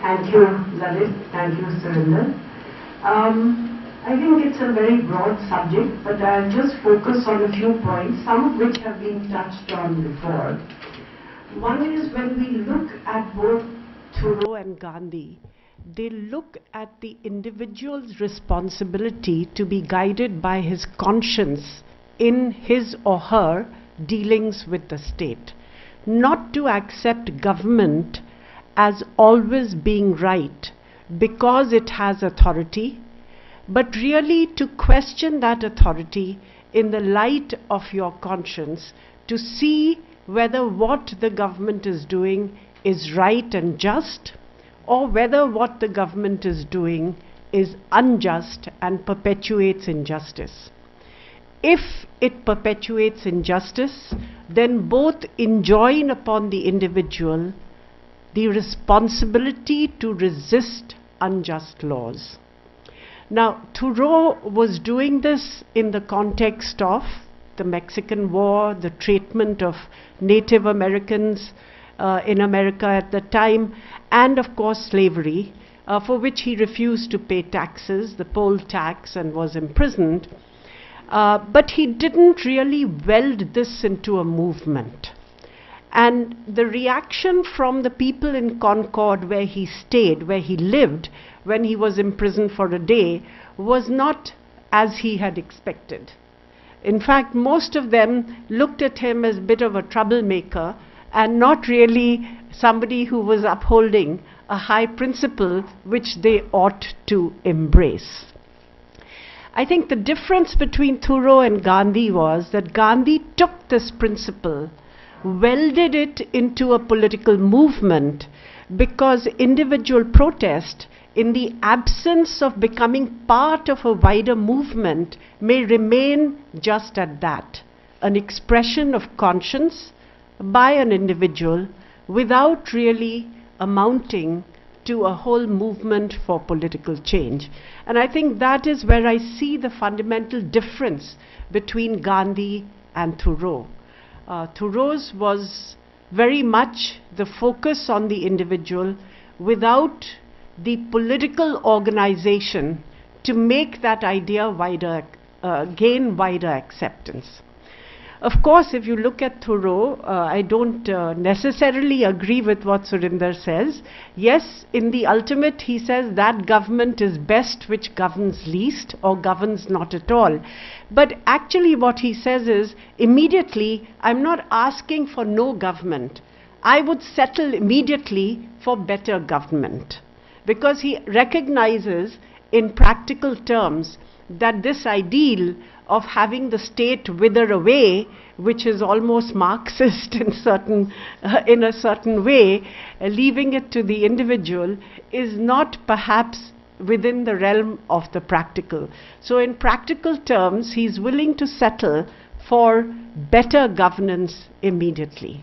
Thank you, Lalit. Thank you, Surinder. I think it's a very broad subject, but I'll just focus on a few points, some of which have been touched on before. One is when we look at both Thoreau and Gandhi, they look at the individual's responsibility to be guided by his conscience in his or her dealings with the state, not to accept government as always being right because it has authority, but really to question that authority in the light of your conscience, to see whether what the government is doing is right and just, or whether what the government is doing is unjust and perpetuates injustice. If it perpetuates injustice, then both enjoin upon the individual the responsibility to resist unjust laws. Now, Thoreau was doing this in the context of the Mexican War, the treatment of Native Americans in America at the time, and of course slavery, for which he refused to pay taxes, the poll tax, and was imprisoned. But he didn't really weld this into a movement. And the reaction from the people in Concord, where he stayed, where he lived, when he was imprisoned for a day, was not as he had expected. In fact, most of them looked at him as a bit of a troublemaker and not really somebody who was upholding a high principle which they ought to embrace. I think the difference between Thoreau and Gandhi was that Gandhi took this principle, welded it into a political movement, because individual protest, in the absence of becoming part of a wider movement, may remain just at that, an expression of conscience by an individual without really amounting to a whole movement for political change. And I think that is where I see the fundamental difference between Gandhi and Thoreau. Thoreau's was very much the focus on the individual without the political organization to make that idea wider, gain wider acceptance. Of course, if you look at Thoreau, I don't necessarily agree with what Surinder says. Yes, in the ultimate, he says that government is best which governs least or governs not at all. But actually what he says is, immediately, I'm not asking for no government. I would settle immediately for better government. Because he recognizes in practical terms that this ideal of having the state wither away, which is almost Marxist in a certain way, leaving it to the individual, is not perhaps within the realm of the practical. So in practical terms, he's willing to settle for better governance immediately.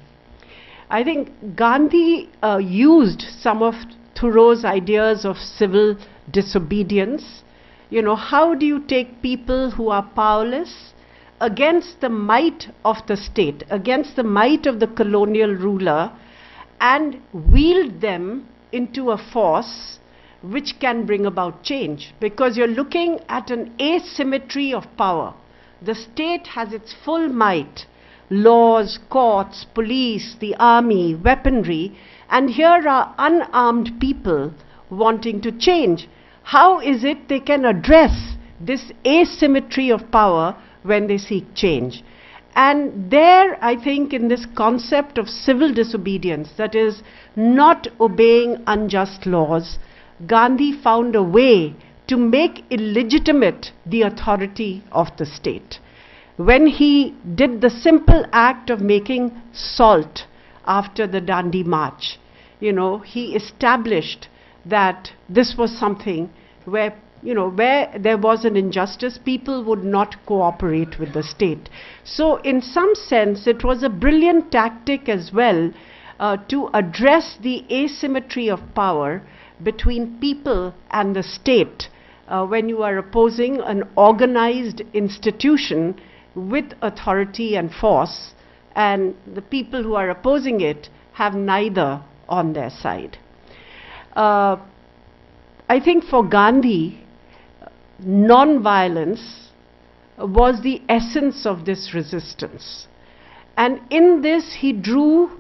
I think Gandhi used some of Thoreau's ideas of civil disobedience. You know, how do you take people who are powerless against the might of the state, against the might of the colonial ruler, and wield them into a force which can bring about change? Because you're looking at an asymmetry of power. The state has its full might, laws, courts, police, the army, weaponry, and here are unarmed people wanting to change. How is it they can address this asymmetry of power when they seek change? And there, I think, in this concept of civil disobedience, that is, not obeying unjust laws, Gandhi found a way to make illegitimate the authority of the state. When he did the simple act of making salt after the Dandi March, you know, he established that this was something where, you know, where there was an injustice, people would not cooperate with the state. So in some sense, it was a brilliant tactic as well to address the asymmetry of power between people and the state when you are opposing an organized institution with authority and force, and the people who are opposing it have neither on their side. uh, I think for Gandhi, non-violence was the essence of this resistance. And in this he drew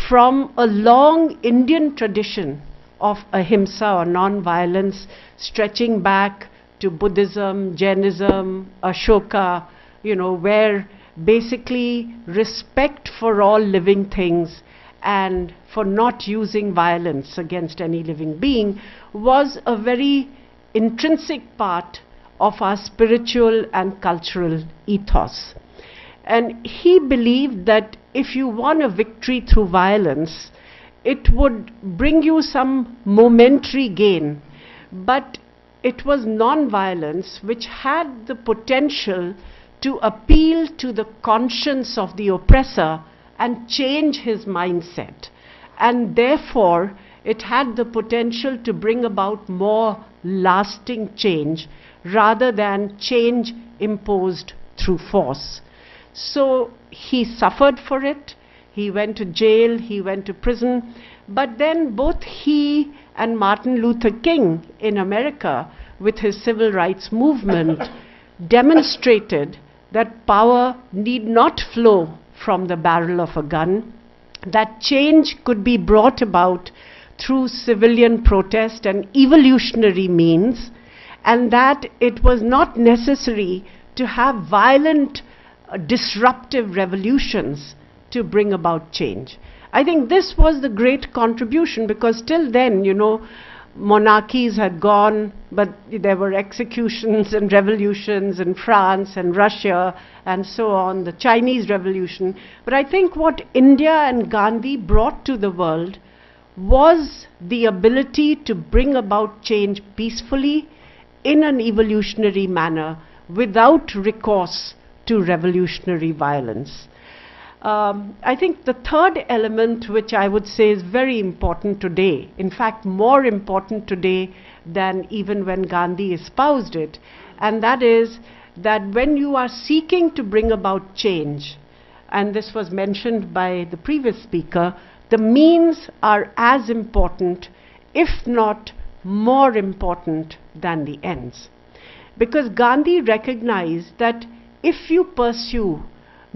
from a long Indian tradition of ahimsa or non-violence, stretching back to Buddhism, Jainism, Ashoka, where basically respect for all living things and for not using violence against any living being was a very intrinsic part of our spiritual and cultural ethos. And he believed that if you won a victory through violence, it would bring you some momentary gain, but it was non-violence which had the potential to appeal to the conscience of the oppressor and change his mindset. And therefore, it had the potential to bring about more lasting change rather than change imposed through force. So he suffered for it, he went to jail, he went to prison, but then both he and Martin Luther King in America, with his civil rights movement, demonstrated that power need not flow from the barrel of a gun, that change could be brought about through civilian protest and evolutionary means, and that it was not necessary to have violent disruptive revolutions to bring about change. I think this was the great contribution, because till then, monarchies had gone, but there were executions and revolutions in France and Russia and so on, the Chinese Revolution. But I think what India and Gandhi brought to the world was the ability to bring about change peacefully in an evolutionary manner without recourse to revolutionary violence. I think the third element, which I would say is very important today, in fact more important today than even when Gandhi espoused it, and that is that when you are seeking to bring about change, and this was mentioned by the previous speaker, the means are as important, if not more important, than the ends. Because Gandhi recognized that if you pursue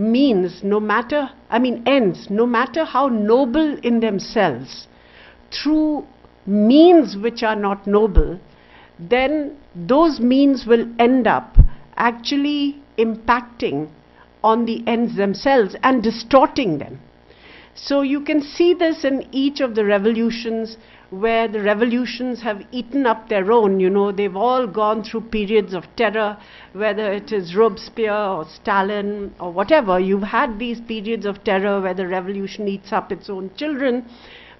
ends, no matter how noble in themselves, through means which are not noble, then those means will end up actually impacting on the ends themselves and distorting them. So you can see this in each of the revolutions, where the revolutions have eaten up their own. They've all gone through periods of terror, whether it is Robespierre or Stalin or whatever. You've had these periods of terror where the revolution eats up its own children.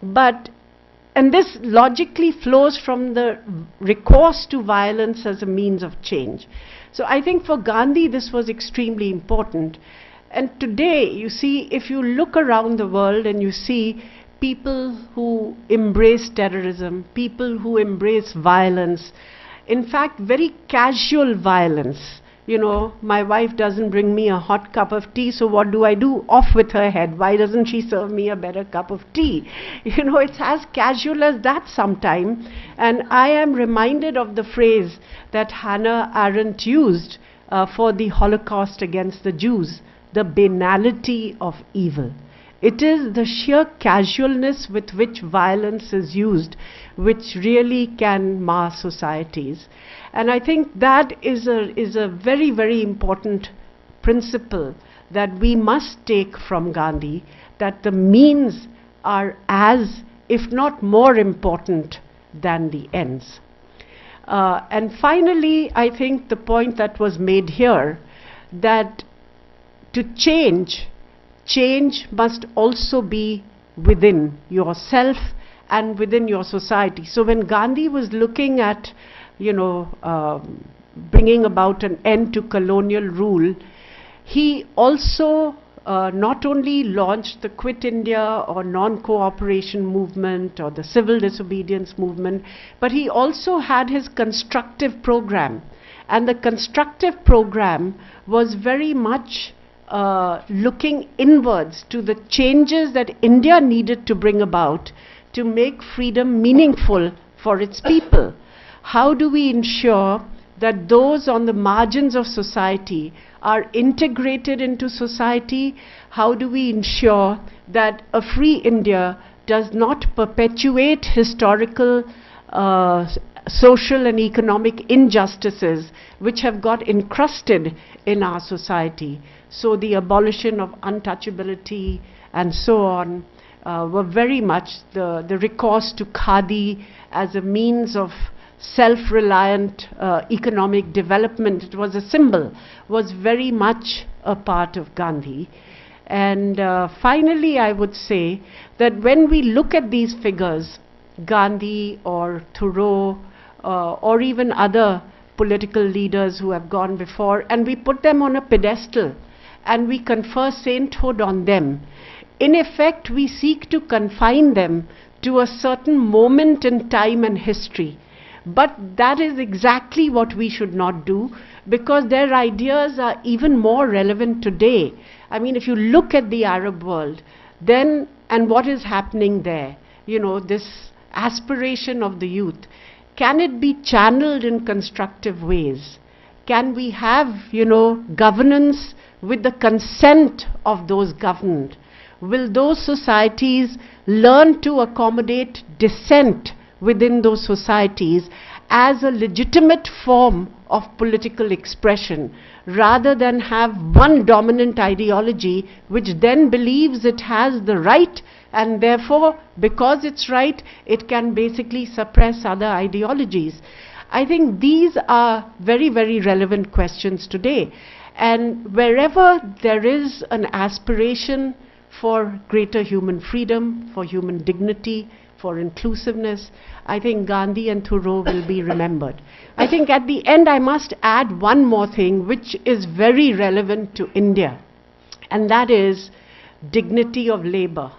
And this logically flows from the recourse to violence as a means of change. So I think for Gandhi this was extremely important. And today, you see, if you look around the world and you see people who embrace terrorism, people who embrace violence, in fact very casual violence. My wife doesn't bring me a hot cup of tea, so what do? Off with her head. Why doesn't she serve me a better cup of tea? It's as casual as that sometimes. And I am reminded of the phrase that Hannah Arendt used for the Holocaust against the Jews: the banality of evil. It is the sheer casualness with which violence is used which really can mar societies. And I think that is a very, very important principle that we must take from Gandhi, that the means are as, if not more important than the ends. And finally, I think the point that was made here, that to change must also be within yourself and within your society. So when Gandhi was looking at, bringing about an end to colonial rule, he also not only launched the Quit India or non-cooperation movement or the civil disobedience movement, but he also had his constructive program. And the constructive program was very much looking inwards to the changes that India needed to bring about to make freedom meaningful for its people? How do we ensure that those on the margins of society are integrated into society? How do we ensure that a free India does not perpetuate historical, social and economic injustices which have got encrusted in our society? So the abolition of untouchability and so on were very much the recourse to khadi as a means of self-reliant economic development. It was a symbol, was very much a part of Gandhi. And finally, I would say that when we look at these figures, Gandhi or Thoreau or even other political leaders who have gone before, and we put them on a pedestal and we confer sainthood on them, in effect we seek to confine them to a certain moment in time and history. But that is exactly what we should not do, because their ideas are even more relevant today. I mean, if you look at the Arab world, then, and what is happening there, you know, this aspiration of the youth, can it be channeled in constructive ways? Can we have, you know, governance with the consent of those governed? Will those societies learn to accommodate dissent within those societies as a legitimate form of political expression, rather than have one dominant ideology which then believes it has the right, and therefore, because it's right, it can basically suppress other ideologies? I think these are very, very relevant questions today. And wherever there is an aspiration for greater human freedom, for human dignity, for inclusiveness, I think Gandhi and Thoreau will be remembered. I think at the end I must add one more thing which is very relevant to India, and that is dignity of labor.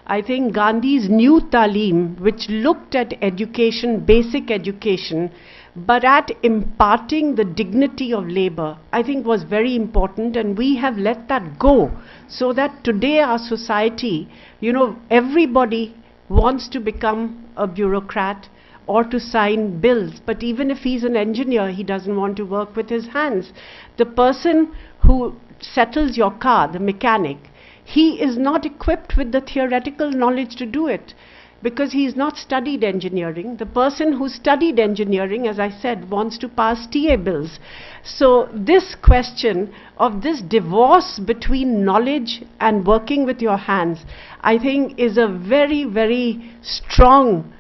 I think Gandhi's new Talim, which looked at education, basic education, but at imparting the dignity of labor, I think was very important, and we have let that go, so that today our society, you know, everybody wants to become a bureaucrat or to sign bills, but even if he's an engineer, he doesn't want to work with his hands. The person who settles your car, the mechanic, he is not equipped with the theoretical knowledge to do it, because he's not studied engineering. The person who studied engineering, as I said, wants to pass TA bills. So this question of this divorce between knowledge and working with your hands, I think is a very, very strong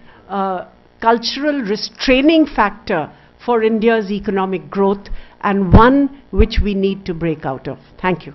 cultural restraining factor for India's economic growth, and one which we need to break out of. Thank you.